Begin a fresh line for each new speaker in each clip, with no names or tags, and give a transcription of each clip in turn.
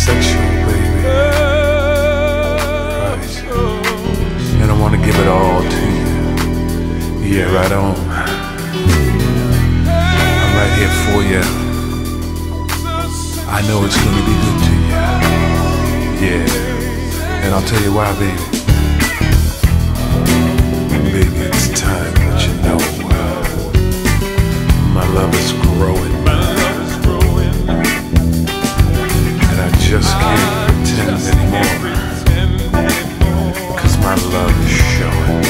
sexual, baby. Right. And I want to give it all to you. Yeah, right on. I'm right here for you. I know it's gonna be good to you. Yeah. And I'll tell you why, baby. Baby, it's time that you know my love is growing. And I just can't pretend anymore, 'cause my love is showing.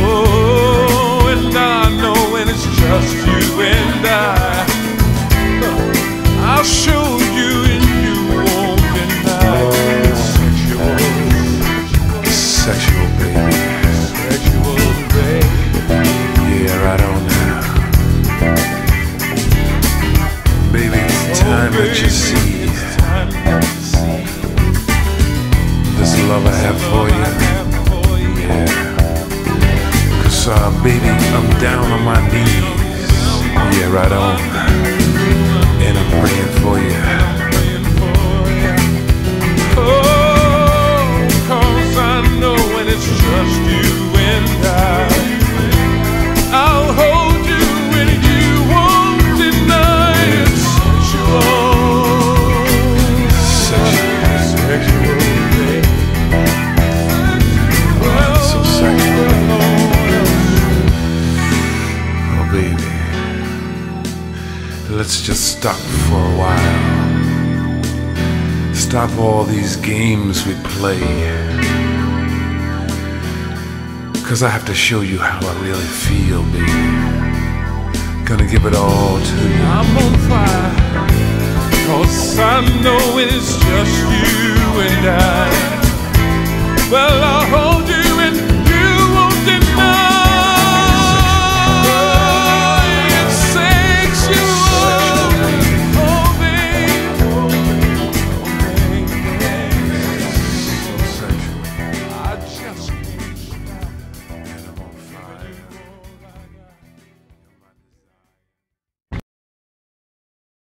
Oh, and I know when it's just you and I'll show you and you won't deny. Sexual, baby. Sexual, baby. Yeah, right on now. Baby, it's time that you see this love I have for you. Yeah. 'Cause baby, I'm down on my knees. Yeah, right on. And I'm praying for you. Oh, 'cause I know when it's just you and I'll hold you when you won't deny it. Sexual, baby. Oh, so sexual. Oh, baby. Let's just stop for a while. Stop all these games we play. 'Cause I have to show you how I really feel, baby. Gonna give it all to you. I'm on fire, 'cause I know it's just you and Well,